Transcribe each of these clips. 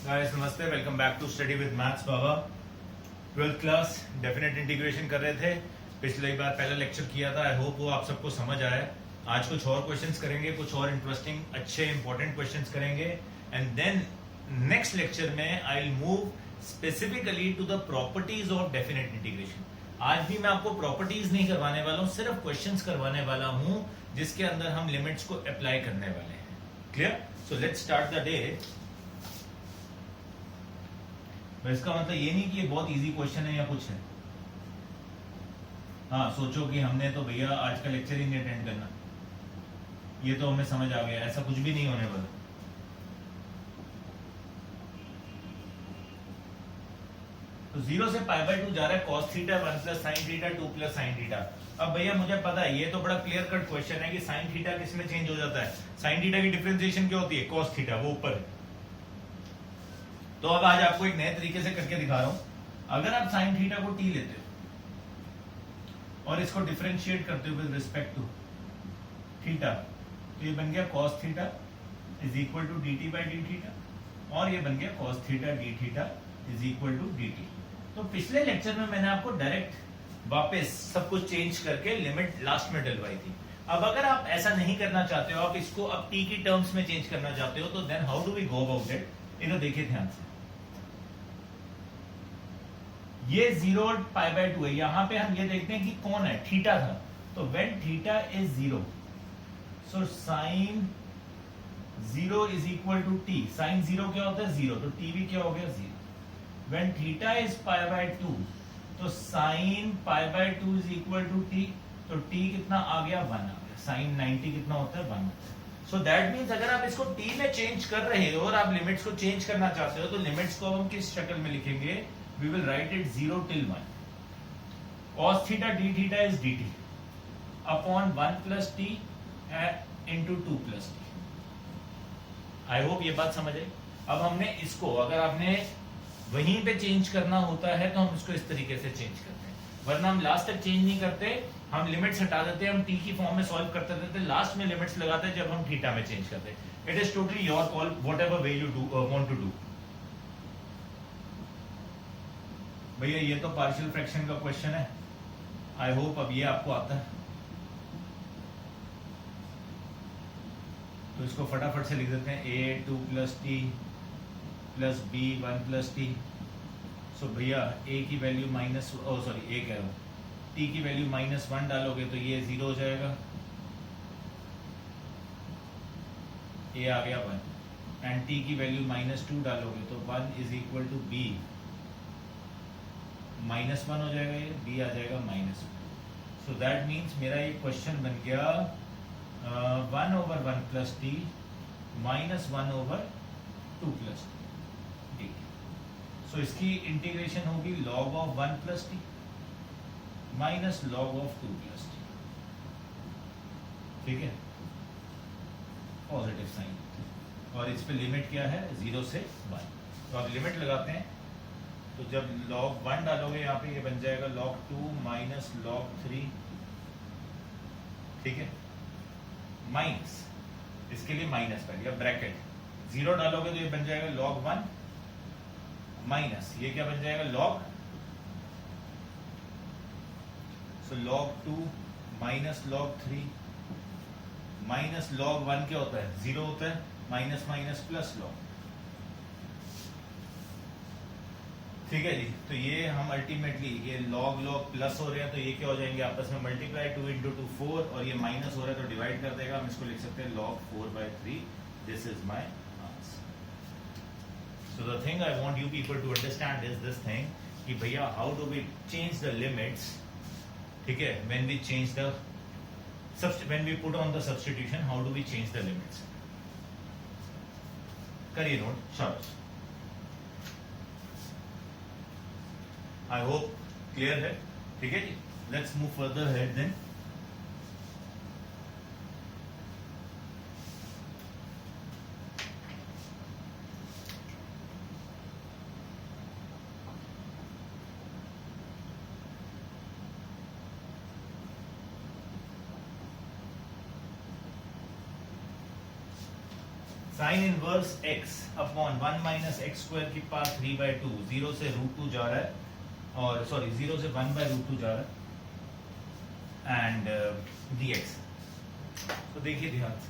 Guys नमस्ते, welcome back to study with maths Baba. 12th class definite integration कर रहे थे। पिछली बार पहला लेक्चर किया था। आई होप वो आप सबको समझ आया। आज कुछ और क्वेश्चंस करेंगे, कुछ और इंटरेस्टिंग अच्छे इंपॉर्टेंट क्वेश्चंस करेंगे एंड देन नेक्स्ट लेक्चर में I will move specifically to the properties of definite integration. आज भी मैं आपको प्रॉपर्टीज नहीं करवाने वाला हूं, सिर्फ क्वेश्चंस करवाने वाला हूं जिसके अंदर हम लिमिट्स को अप्लाई करने वाले हैं। Clear? So let's start the day. इसका मतलब ये नहीं कि ये बहुत इजी क्वेश्चन है या कुछ है। हाँ, सोचो कि हमने तो भैया आज का लेक्चर ही नहीं अटेंड करना, ये तो हमें समझ आ गया, ऐसा कुछ भी नहीं होने वाला। तो 0 से π/2 जा रहा है cos theta 1 plus sine theta 2 plus sine theta. अब भैया मुझे पता है, ये तो बड़ा क्लियर कट क्वेश्चन है कि साइन थीटा किस में चेंज हो जाता है। साइन थीटा की डिफरेंशिएशन क्या होती है? cos थीटा, वो ऊपर है। तो अब आज आपको एक नए तरीके से करके दिखा रहा हूं। अगर आप साइन थीटा को t लेते हो और इसको डिफरेंशिएट करते हो विद रिस्पेक्ट टू थीटा, तो ये बन गया cos theta is equal to dt by D theta, और ये बन गया cos theta D theta is equal to dt। तो पिछले लेक्चर में मैंने आपको डायरेक्ट वापस सब कुछ चेंज करके लिमिट लास्ट में डलवाई थी। अब अगर आप ऐसा नहीं करना चाहते हो, आप इसको अब t की टर्म्स में चेंज करना चाहते हो, तो then how do we go about it? इधर देखिए ध्यान से। ये 0 π/2 है। यहां पे हम ये देखते हैं कि कौन है, थीटा था। तो when theta is 0, so sine 0 is equal to t। Sine 0 क्या होता है? 0। तो t भी क्या हो गया? 0। व्हेन थीटा इज π/2, तो sine π/2 is equal to t। तो t कितना आ गया? 1 आ गया। साइन 90 कितना होता है? 1 होता है। सो दैट मीन्स अगर आप इसको t में चेंज कर रहे हो और आप लिमिट्स को चेंज करना चाहते हो, तो लिमिट्स को हम किस शक्ल में लिखेंगे? We will write it 0 till 1. Cos theta d theta is dt upon 1 plus t into 2 plus t. I hope ये बात समझ आई। अब हमने इसको, अगर आपने वहीं पे चेंज करना होता है तो हम इसको इस तरीके से चेंज करते हैं, वरना हम लास्ट तक चेंज नहीं करते। हम लिमिट्स हटा देते हैं, हम t की फॉर्म में सॉल्व करते रहते, लास्ट में लिमिट्स लगाते हैं जब हम थीटा में चेंज करते हैं। It is totally your call, whatever way you want to do. भैया ये तो पार्शियल फ्रैक्शन का क्वेश्चन है। आई होप अब ये आपको आता है। तो इसको फटाफट से लिख देते हैं। a 2 plus T plus b 1 plus T. So भैया a की वैल्यू माइनस, सॉरी a कह रहा हूं, t की वैल्यू -1 डालोगे तो ये 0 हो जाएगा। a आ गया 1 एंड t की वैल्यू -2 डालोगे तो 1 इज इक्वल टू b -1 हो जाएगा, ये b आ जाएगा -1। सो दैट मीन्स मेरा ये क्वेश्चन बन गया 1 over 1 plus T -1 over 2 plus T. So इसकी इंटीग्रेशन होगी log of 1 plus T minus log of 2 plus T. ठीक है, पॉजिटिव साइन, और इस पे लिमिट क्या है? 0 से 1। तो आप लिमिट लगाते हैं, तो जब log 1 डालोगे यहाँ पे, ये बन जाएगा log 2 माइनस log 3। ठीक है, माइनस, इसके लिए माइनस कर लिया, ब्रैकेट 0 डालोगे तो ये बन जाएगा log 1 माइनस ये क्या बन जाएगा? log, सो log 2 minus log 3 minus log 1 क्या होता है? 0 होता है, माइनस माइनस प्लस log। ठीक है जी। तो ये हम अल्टीमेटली ये log log प्लस हो रहे हैं, तो ये क्या हो जाएंगे आपस में मल्टीप्लाई, 2 इंटू 2 4, और ये माइनस हो रहा है तो डिवाइड कर देगा। हम इसको लिख सकते हैं log 4/3। This is my answer. So the thing I want you people to understand is this thing कि भैया how do we change the limits. ठीक है, when we change the when we put on the substitution, how do we change the limits. करिए note, शाबाश। I hope clear है। ठीक है जी, let's move further head then. Sine inverse x upon 1 minus x square की power 3/2, 0 से √2 जा रहा है, और सॉरी 0 से 1/√2 जा रहा है, एंड dx। तो देखिए ध्यान से,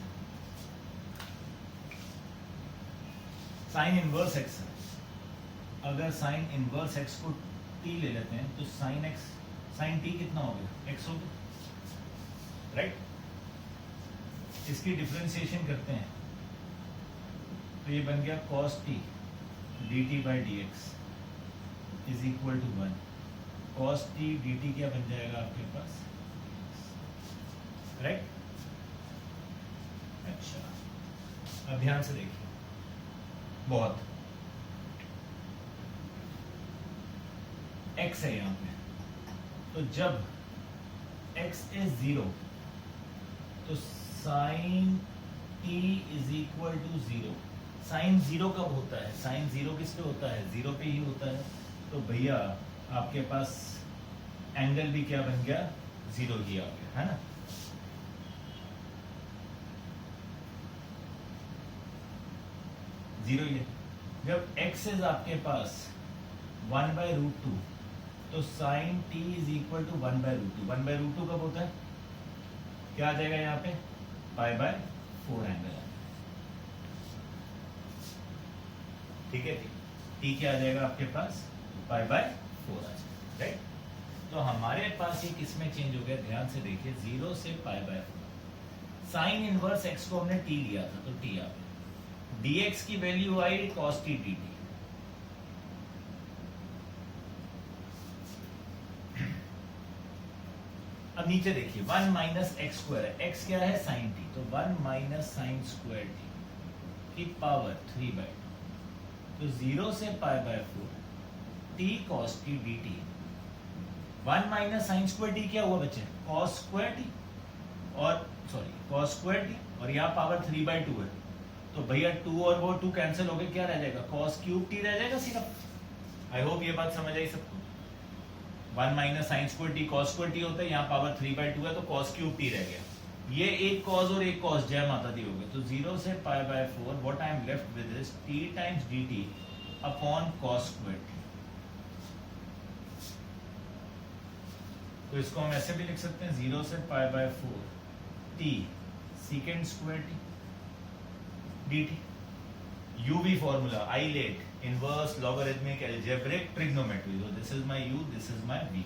साइन इनवर्स x, अगर साइन इनवर्स x को t ले लेते हैं तो साइन x साइन t कितना हो गया, x हो गया, राइट। इसकी डिफरेंशिएशन करते हैं तो ये बन गया cos t dt by dx is equal to 1। cos t dt क्या बन जाएगा आपके पास, राइट। अच्छा, अब ध्यान से देखिए, बहुत x है यहाँ पे, तो जब x इज 0 तो sine t is equal to 0। Sine 0 कब होता है, साइन 0 किस पे होता है, 0 पे ही होता है। तो भैया आपके पास एंगल भी क्या बन गया, 0 ही आ गया, है ना। जीरो ही है। जब x इज आपके पास 1/√2 तो sine t is equal to 1/√2। 1/√2 कब होता है, क्या आ जाएगा यहाँ पे, π/4 एंगल। ठीक है, t क्या आ जाएगा आपके पास, π/4 आ जाएगा, राइट। तो हमारे पास ये किसमें चेंज हो गया, ध्यान से देखिए, 0 से π/4। साइन इनवर्स x को हमने t लिया था तो t आ गया, dx की वैल्यू आई cos t dt। अब नीचे देखिए, 1 माइनस एक्स स्क्वायर है, x क्या है, साइन t, तो 1 माइनस साइन स्क्वायर t की पावर 3/2, तो 0 से π/4 t cos t dt। 1 minus sine square t क्या हुआ बच्चे, cos स्क्वायर t, और सॉरी cos स्क्वायर t, और यहाँ पावर 3/2 है, तो भैया 2 और वो 2 कैंसिल हो गए, क्या रह जाएगा, cos क्यूब t रह जाएगा सिर्फ। आई होप ये बात समझ आई सबको। 1 minus sine square T cos square T होता है, यहाँ पावर 3/2 है तो cos क्यूब टी रह गया। ये एक cos और एक cos, जय माता दी हो गए। तो 0 से π/4 what I am left with is t times dt upon cos square T. तो इसको हम ऐसे भी लिख सकते हैं, 0 से π/4 t secant square T dt। UV formula, ILAT, inverse logarithmic algebraic trigonometry. So this is my U, this is my V.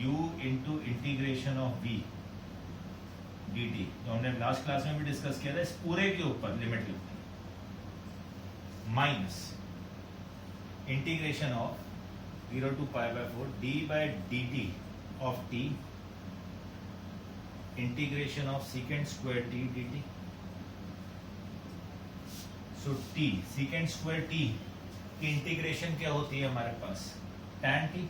U into integration of V dt, तो हमने लास्ट क्लास में भी डिस्कस किया था, इस पूरे के ऊपर लिमिट लिखते हैं, minus integration of 0 to π/4 d by dt of t integration of secant square t dt। तो t secant स्क्वायर t की इंटीग्रेशन क्या होती है हमारे पास, tan t,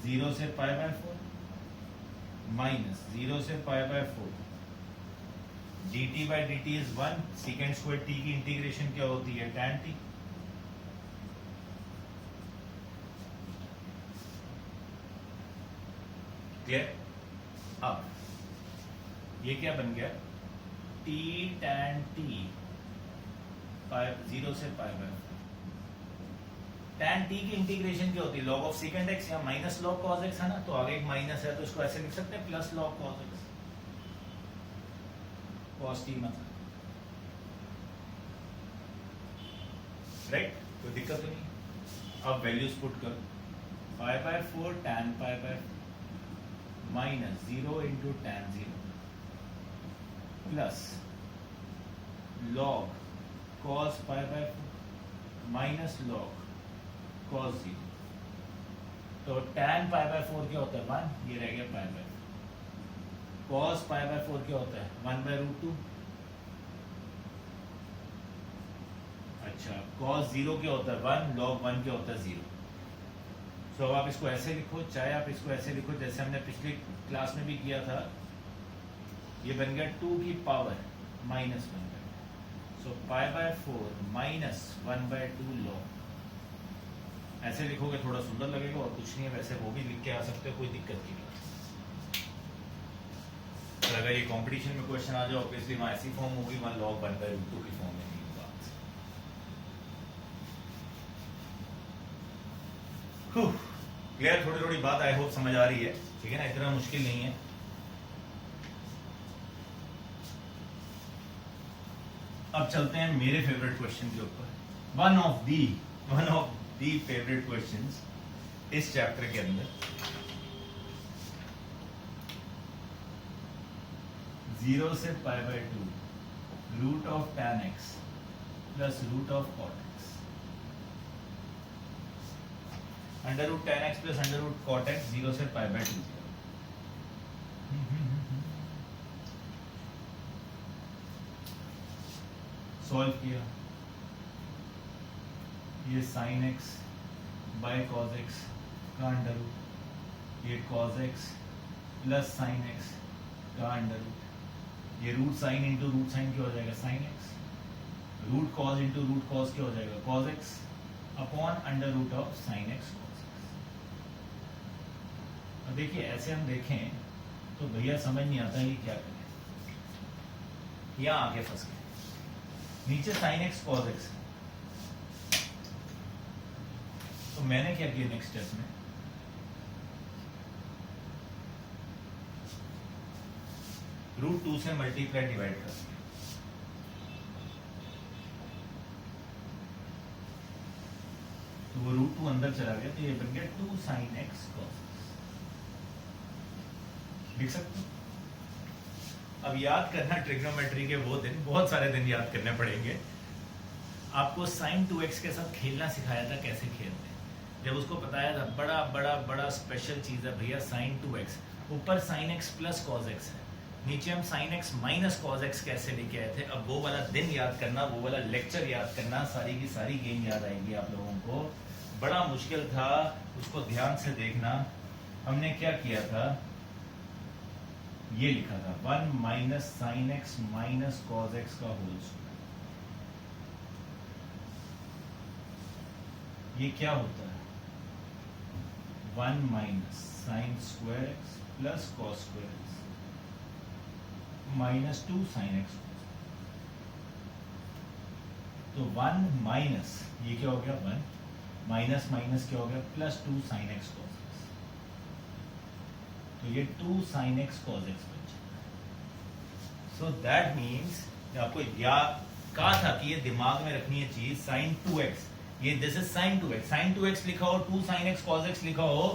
0 से π/4 माइनस 0 से π/4 dt by dt is 1। secant square t की इंटीग्रेशन क्या होती है, tan t। क्लियर। अब ये क्या बन गया, t tan t 0 से π/4। tan t की इंटीग्रेशन क्या होती है, log ऑफ secant x या माइनस log cos x है ना, तो आगे एक माइनस है तो इसको ऐसे लिख सकते हैं, plus log cos x, cos t मतलब, राइट। कोई दिक्कत तो नहीं। अब वैल्यूज पुट करो, π/4 tan π/4 minus 0 into tan 0 plus log cos π/4 minus log cos 0। तो tan π/4 क्या होता है, 1, ये रह गया π/4। cos π/4 क्या होता है, 1/√2। अच्छा, cos 0 क्या होता है, 1, log 1 क्या होता है, 0। तो अब आप इसको ऐसे लिखो, चाहे आप इसको ऐसे लिखो जैसे हमने पिछली क्लास में भी किया था, ये बन गया 2 की पावर -1। सो π/4 माइनस 1/2 log, ऐसे लिखोगे थोड़ा सुंदर लगेगा और कुछ नहीं है, वैसे वो भी लिख के आ सकते हो, कोई दिक्कत की नहीं। अगर ये कंपटीशन में क्वेश्चन आ जाए ऑब्वियसली वहां ऐसी फॉर्म होगी, वहां log 1/√2 की फॉर्म में नहीं होगा। क्लियर? थोड़ी थोड़ी बात आई होप समझ आ रही है, ठीक है ना, इतना मुश्किल नहीं है। अब चलते हैं मेरे फेवरेट क्वेश्चन के ऊपर। One of the favourite questions इस चैप्टर के अंदर, 0 से π/2 root of tan x plus root of cot x, under root tan x plus under root cot x 0 से π/2। सॉल्व किया, ये sin x by cos x का अंडर रूट, ये cos x plus sin x का under root, ये root sine into root sine क्या हो जाएगा sin x, root cos into root cos क्या हो जाएगा cos x upon under root of sin x cos x। अब देखिए ऐसे हम देखें तो भैया समझ नहीं आता ये क्या करें, यहाँ आगे फंस गए। नीचे sin x cos x, तो मैंने क्या किया नेक्स्ट स्टेप में, √2 से मल्टीप्लाई डिवाइड कर दिया, तो वो √2 अंदर चला गया, तो ये बन गया 2 sin x cos x। लिख सकते हो? अब याद करना ट्रिग्नोमेट्री के वो दिन, बहुत सारे दिन याद करने पड़ेंगे। आपको sin 2x के साथ खेलना सिखाया था, कैसे खेलते हैं, जब उसको बताया था बड़ा बड़ा बड़ा स्पेशल चीज है भैया sin 2x, ऊपर sin x plus cos x है, नीचे हम sin x minus cos x कैसे लेके आए थे। अब वो वाला दिन याद करना, वो वाला लेक्चर याद करना, सारी की सारी गेम याद आएगी आप लोगों को। बड़ा मुश्किल था, उसको ध्यान से देखना। हमने क्या किया था, ये लिखा था 1 minus sin x minus cos x का होल स्क्वायर। ये क्या होता है, 1 minus sin square x plus cos square x minus 2 sin x। तो 1 माइनस ये क्या हो गया 1 माइनस माइनस क्या हो गया plus 2 sin x cos x, तो ये 2 sin x cos x बन जाएगा। सो दैट मीन्स आपको याद कहा था कि ये दिमाग में रखनी है चीज, sin 2x, ये this is sin 2x, sin 2x लिखा हो 2 sin x cos x लिखा हो,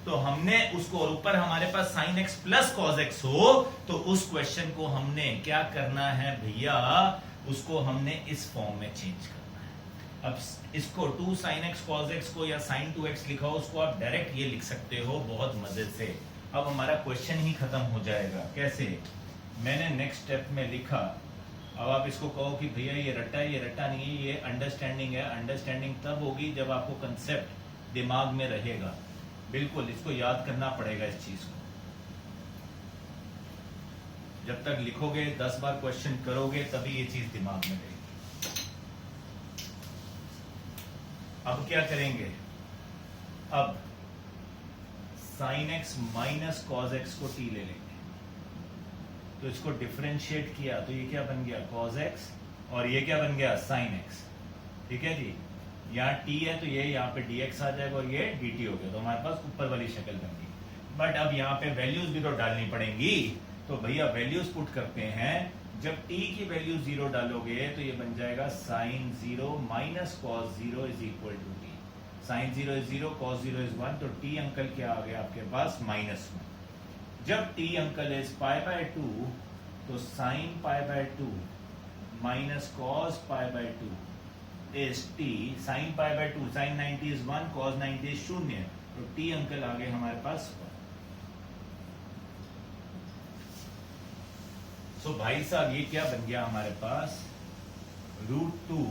तो हमने उसको, और ऊपर हमारे पास sin x plus cos x हो, तो उस क्वेश्चन को हमने क्या करना है भैया, उसको हमने इस फॉर्म में चेंज करना है। अब इसको 2 sin x cos x को या sin 2x लिखा हो, उसको आप डायरेक्ट ये लिख सकते हो बहुत मजे से। अब हमारा क्वेश्चन ही खत्म हो जाएगा। कैसे, मैंने नेक्स्ट स्टेप में लिखा, अब आप इसको कहो कि भैया ये रट्टा है, ये रट्टा नहीं है, ये अंडरस्टैंडिंग है। अंडरस्टैंडिंग तब होगी जब आपको कंसेप्ट दिमाग में रहेगा। बिल्कुल इसको याद करना पड़ेगा इस चीज को। जब तक लिखोगे 10 बार क्वेश्चन करोगे तभी ये चीज दिमाग में रहेगी। अब क्या करेंगे, अब sin x minus cos x को t ले लेंगे, तो इसको डिफरेंशिएट किया तो ये क्या बन गया cos x, और ये क्या बन गया sin x। ठीक है जी, यहाँ t है तो ये यहाँ पे dx आ जाएगा और ये dt हो गया, तो हमारे पास ऊपर वाली शक्ल बन गई। बट अब यहाँ पे वैल्यूज भी तो डालनी पड़ेंगी, तो भैया वैल्यूज पुट करते हैं। जब t की वैल्यू 0 डालोगे तो ये बन जाएगा sin 0 minus cos 0 is equal to t। sin 0 is 0, cos 0 is 1, तो t अंकल क्या आ गया आपके पास -1। जब t अंकल इज π/2, तो sin π/2 minus cos π/2 is t, sin π/2, sin 90 is 1, cos 90 is 0, तो t अंकल आ गए हमारे पास 1। सो भाई साहब ये क्या बन गया हमारे पास, √2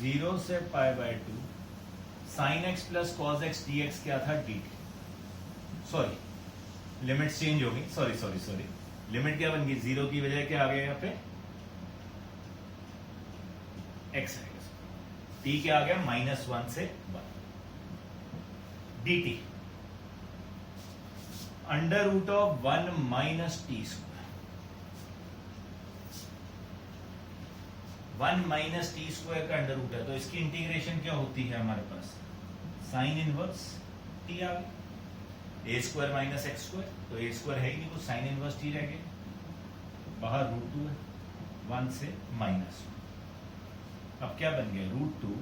0 से π/2 sin x plus cos x dx क्या था dt। सॉरी लिमिट चेंज हो गई, सॉरी लिमिट क्या बन गई, 0 की बजाय क्या आ गया यहाँ पे x है, t क्या आ गया -1 से 1 dt under root of 1 minus t square. 1 minus t square का अंडर रूट है, तो इसकी इंटीग्रेशन क्या होती है हमारे पास, साइन इनवर्स टी आ गया, a square minus x square, तो ए स्क्वायर है ही नहीं, तो साइन इनवर्स टी रह गया, बाहर रूट 2 है, 1 से माइनस। अब क्या बन गया, root 2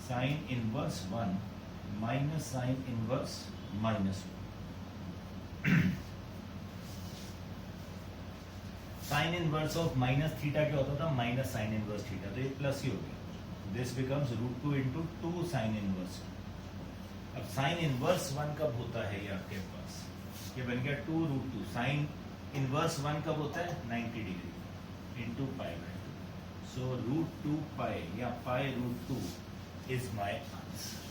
sine inverse 1 minus sine inverse minus 1। Sine inverse of minus theta क्या होता था, माइनस साइन इनवर्स थीटा, तो ये प्लस ही हो गया, this becomes root 2 into 2 sine inverse. अब साइन इनवर्स 1 कब होता है, ये आपके पास ये बन गया 2 रूट 2, साइन इनवर्स 1 कब होता है, 90 degree into pi by 2, so root 2 pi या pi root 2 is my answer.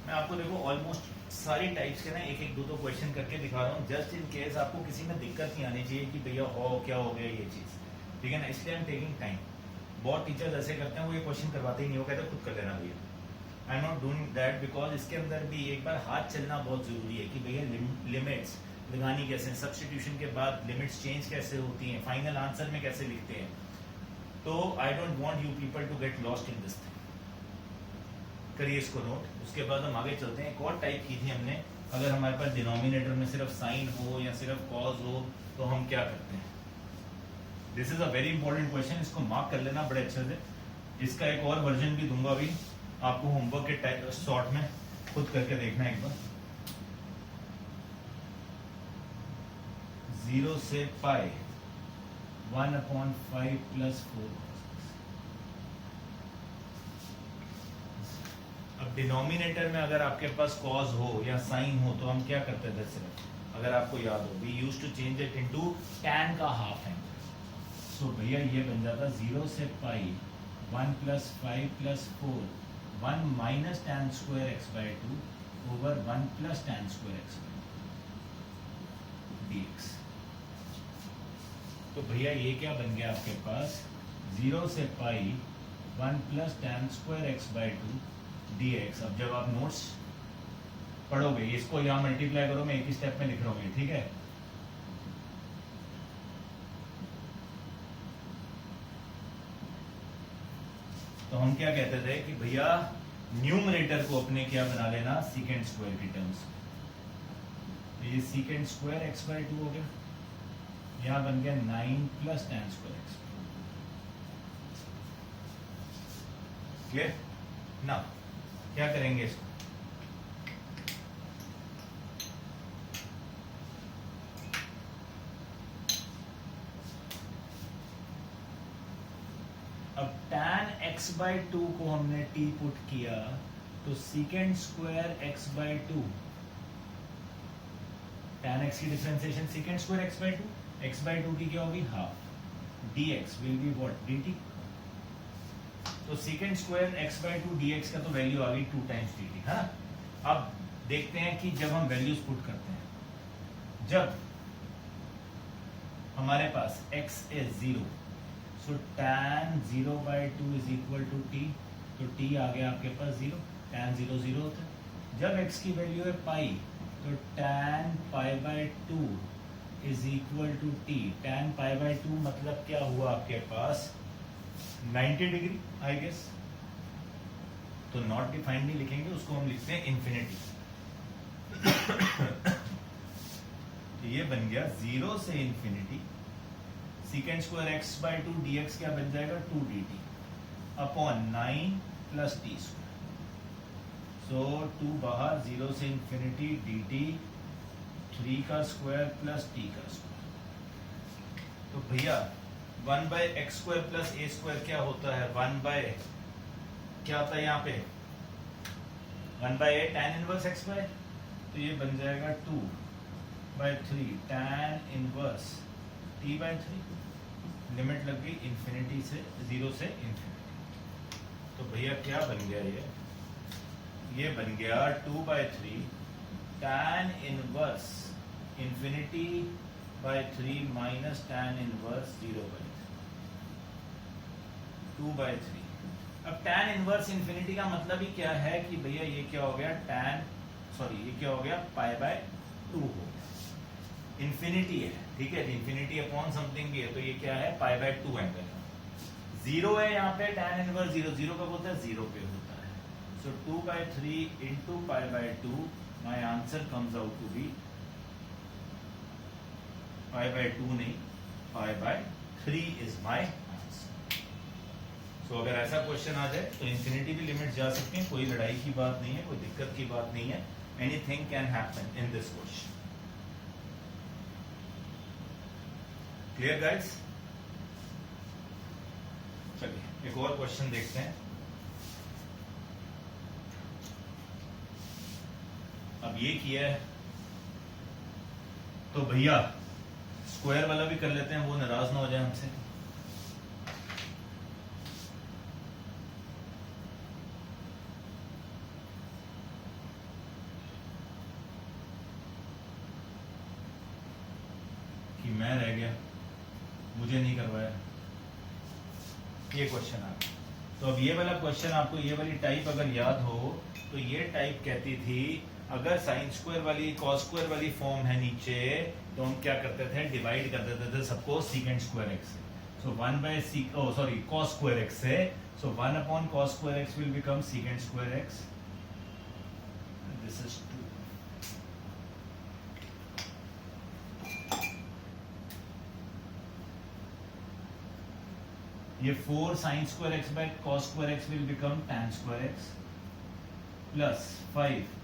मैं आपको देखो ऑलमोस्ट सारी टाइप्स के ना एक एक दो क्वेश्चन करके दिखा रहा हूँ, जस्ट इन केस आपको किसी में दिक्कत नहीं आनी चाहिए कि भैया हो क्या हो गया ये चीज, ठीक है ना, इसलिए आई एम टेकिंग टाइम। बहुत टीचर्स ऐसे करते हैं, वो ये क्वेश्चन करवाते ही नहीं, वो कहते खुद कर लेना भैया। I am not doing that because इसके अंदर भी एक बार हाथ चलना बहुत जरूरी है कि भैया लिमिट्स लगानी कैसे, सब्स्टिट्यूशन के बाद लिमिट्स चेंज कैसे होती हैं, फाइनल आंसर में कैसे लिखते हैं। तो I don't want you people to get lost in this thing. करिए इसको नोट, उसके बाद हम आगे चलते हैं। एक और टाइप की थी हमने, अगर हमारे पास डिनोमिनेटर में सिर्फ साइन हो या सिर्फ कॉज हो तो हम क्या करते हैं। This is a very important question, इसको मार्क कर लेना बड़े अच्छे से। इसका एक और वर्जन भी दूंगा अभी आपको होमवर्क के शॉर्ट में, खुद करके देखना एक बार। 0 से पाई 1/5 प्लस 4। अब डिनोमिनेटर में अगर आपके पास कॉज हो या साइन हो तो हम क्या करते थे सिर्फ, अगर आपको याद हो, we used to change it into tan का हाफ एंगल। सो भैया ये बन जाता 0 से pi 1 plus 5 plus 4 1 minus tan square x by 2 over 1 plus tan square x dx। तो भैया ये क्या बन गया आपके पास, 0 से pi 1 plus tan square x by 2 dx। अब जब आप नोट्स पढ़ोगे इसको यहाँ मल्टीप्लाई करो, मैं एक ही स्टेप में लिख रहा हूँ, ठीक है। तो हम क्या कहते थे कि भैया न्यूमरेटर को अपने क्या बना लेना, सीकेंड स्क्वायर की टर्म्स। ये सीकेंड स्क्वायर x बाई 2 हो गया, यहाँ बन गया 9 plus tan square x। Clear ना, क्या करेंगे इसको, अब tan x बाई 2 को हमने t पुट किया तो सीकेंड square x by 2, tan x की differentiation सीकेंड square x by 2, x by 2 की क्या होगी half, dx will be what, dt। तो सीकेंड स्क्वायर x बाई 2 dx का तो वैल्यू आ गई 2 टाइम्स dt, है ना। अब देखते हैं कि जब हम वैल्यूज पुट करते हैं, जब हमारे पास x is 0, so tan 0 by 2 is equal to t, तो t आ गया आपके पास 0, tan 0 0 होता है। जब x की वैल्यू है पाई, तो tan pi by 2 is equal to t, tan pi by 2 मतलब क्या हुआ आपके पास 90 डिग्री आई गेस। तो नॉट डिफाइंड नहीं लिखेंगे, उसको हम लिखते हैं इंफिनिटी। तो ये बन गया 0 से infinity secant square x by 2 dx क्या बन जाएगा 2 dt upon 9 plus T square. So 2 बाहर, 0 से इंफिनिटी dt 3 का स्क्वायर प्लस t का स्क्वायर। तो भैया 1 by X square plus A square क्या होता है, 1 बाय क्या होता है यहाँ पे 1 by A tan inverse x square, तो ये बन जाएगा 2 by 3 tan inverse t by 3। Limit लग गई इंफिनिटी से, 0 से इंफिनिटी। तो भैया क्या बन गया ये बन गया 2 by 3 tan inverse infinity by 3 minus tan inverse 0 by 2 by 3। अब tan इनवर्स इंफिनिटी का मतलब ही क्या है कि भैया ये क्या हो गया tan सॉरी ये क्या हो गया, पाई बाय 2 हो गया। इन्फिनिटी है, ठीक है, इन्फिनिटी अपॉन समथिंग भी है, तो ये क्या है, पाई बाय 2 एंगल है। जीरो है यहाँ पे, tan इनवर्स जीरो, जीरो कब होता है, जीरो पे होता है। So 2/3 into pi by 2, my answer comes out to be pi by 2 नहीं, pi by 3 is my answer. So अगर ऐसा क्वेश्चन आ जाए तो इन्फिनिटी भी लिमिट जा सकती है, कोई लड़ाई की बात नहीं है, कोई दिक्कत की बात नहीं है। Anything can happen in this question. Clear guys? चलिए एक और क्वेश्चन देखते हैं। अब ये किया है तो भैया स्क्वायर वाला भी कर लेते हैं, वो नाराज ना हो जाए हमसे। कि मैं रह गया, मुझे नहीं करवाया, ये क्वेश्चन आ गया। तो अब ये वाला क्वेश्चन आपको, ये वाली टाइप अगर याद हो तो ये टाइप कहती थी अगर साइन स्क्वायर वाली कॉस स्क्वायर वाली फॉर्म है नीचे, तो हम क्या करते थे, डिवाइड कर देते थे सबको सीकेंट स्क्वायर एक्स से। सो 1/सी सॉरी कॉस स्क्वायर एक्स से, सो 1 upon cos square x will become secant square x, this is 2। ये 4 sine square x by cos square x will become tan square x, plus 5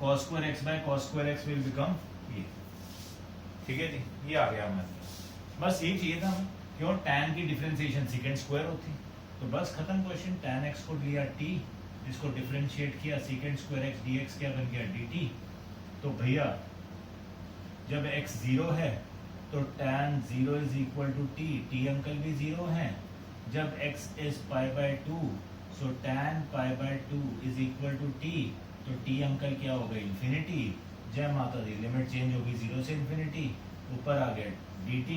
cos square x by cos square x will become ये। ठीक है जी, ये आ गया हमारे पास। बस यही चाहिए था हमें, क्यों, tan की डिफरेंशिएशन सीकेंट स्क्वायर होती, तो बस खत्म क्वेश्चन। tan x को लिया t, इसको डिफरेंशिएट किया, सीकेंट स्क्वायर एक्स dx क्या बन गया, dt। तो भैया जब x 0 है तो tan 0 is equal to t, t अंकल भी 0 है। जब x is pi by 2, so tan pi by 2 is equal to t, तो t अंकल क्या हो गई, इन्फिनिटी। जय माता दी, लिमिट चेंज होगी 0 से इन्फिनिटी, ऊपर आ गया dt,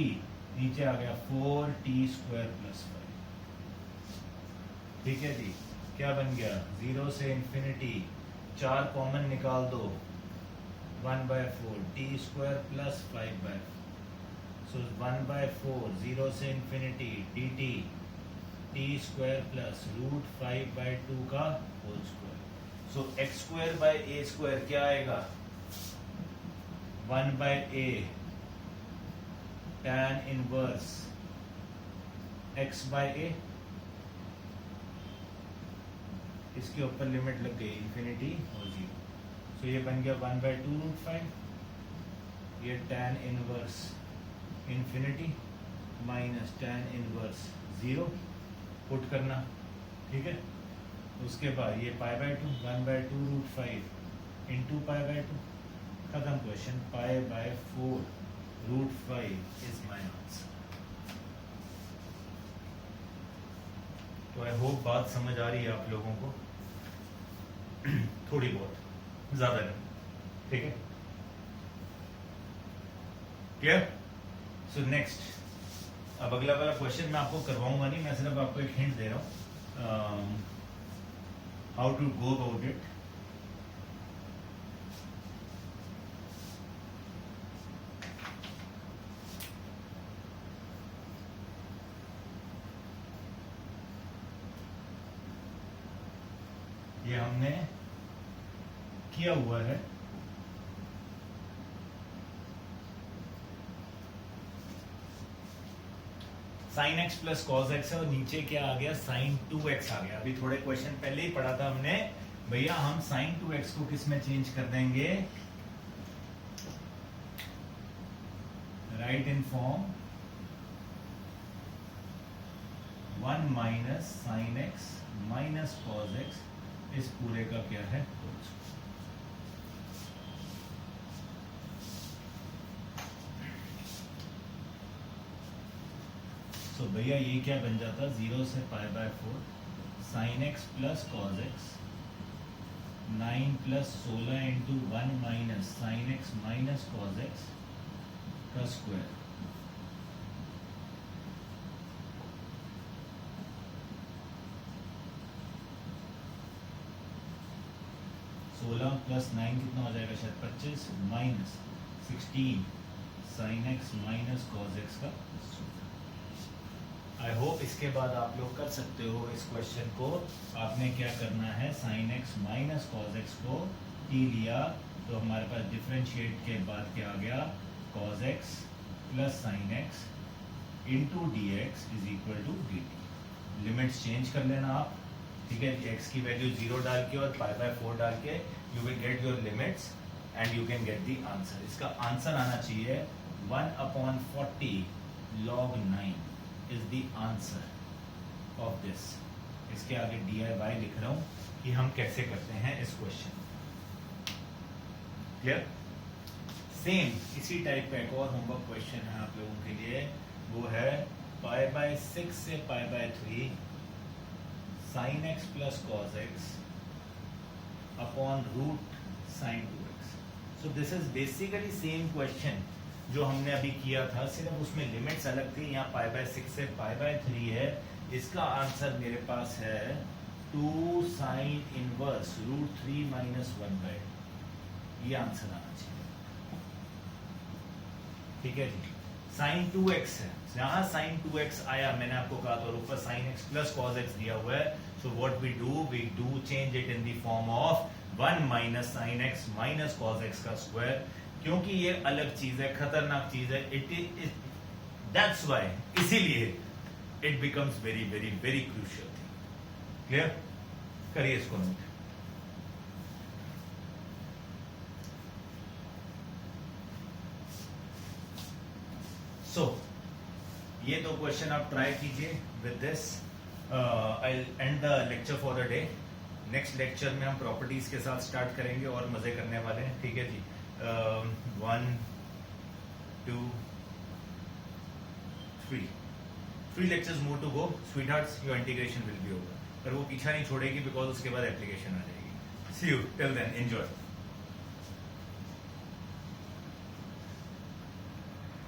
नीचे आ गया 4t स्क्वायर प्लस 5। ठीक है जी, क्या बन गया, 0 से इन्फिनिटी, 4 कॉमन निकाल दो, 1/4 t स्क्वायर प्लस 5/4, सो 1/4 0 से infinity dt t square plus √5/2 का whole square. So x square by a square क्या आएगा, 1/a tan inverse x by a, इसके ऊपर लिमिट लग गई इन्फिनिटी और 0, सो ये बन गया 1/2 √5, ये tan inverse infinity minus tan inverse 0 put करना, ठीक है। उसके बाद ये पाई बाय 2, 1/2 √5 इंटू पाई बाय 2, खत्म question. Pi by 4 √5 is my answer. तो आई होप बात समझ आ रही है आप लोगों को, थोड़ी बहुत, ज्यादा नहीं, ठीक है, क्लियर। सो नेक्स्ट, अब अगला वाला क्वेश्चन मैं आपको करवाऊंगा नहीं, मैं सिर्फ आपको एक हिंट दे रहा हूं how to go about it. ये हमने किया हुआ है, sine x plus cos x है और नीचे क्या आ गया, साइन 2x आ गया। अभी थोड़े क्वेश्चन पहले ही पढ़ा था हमने, भैया हम साइन 2x को किस में चेंज कर देंगे, right in form 1 minus sine X minus cos x, इस पूरे का क्या है, तो भैया ये क्या बन जाता, 0 से pi by 4 sine x plus cos X, 9 plus 16 into 1 minus sine X minus cos X का स्क्वायर। 16 प्लस 9 कितना हो जाएगा, शायद 25 minus 16 sine X minus cos X का। आई होप इसके बाद आप लोग कर सकते हो इस क्वेश्चन को। आपने क्या करना है, sine X minus cos x को टी लिया तो हमारे पास डिफरेंशिएट के बाद क्या आ गया, cos x plus sine x into d x is equal to d t. Limits change कर लेना आप, ठीक है। एक्स की वैल्यू 0 डाल के और पाई बाय 4 डाल के you will get your limits and you can get the answer. इसका आंसर आना चाहिए 1/40 log 9 is the answer of this. इसके आगे DIY लिख रहा हूं कि हम कैसे करते हैं इस क्वेश्चन। क्लियर? सेम इसी टाइप का एक और होमवर्क क्वेश्चन है आप लोगों के लिए, वो है पाई बाय 6 से pi by 3 sine x plus cos x upon root sine 2x। So this is basically same question जो हमने अभी किया था, सिर्फ उसमें लिमिट्स अलग थी। यहाँ पाई बाय 6 से पाई बाय 3 है। इसका आंसर मेरे पास है 2 साइन इनवर्स रूट 3 माइनस 1/2। ये आंसर आना चाहिए, ठीक है जी। साइन 2x है, यहाँ साइन 2x आया, मैंने आपको कहा था, ऊपर sine x plus cos x दिया हुआ है। So what we do change it in the form of 1 minus sine x minus cos x का स्क्वायर, क्योंकि ये अलग चीज है, खतरनाक चीज है। इट इज दैट्स व्हाई, इसीलिए it becomes very very very crucial thing. Clear? करिए इसको नोट। सो ये दो क्वेश्चन आप ट्राई कीजिए। With this I will and the lecture for the day. Next lecture में हम प्रॉपर्टीज के साथ स्टार्ट करेंगे और मजे करने वाले हैं, ठीक है जी। 1 2 3 lectures more to go, sweethearts, your integration will be over। पर वो पीछा नहीं छोड़ेगी बिकॉज उसके बाद एप्लीकेशन आ जाएगी। See you till then, enjoy।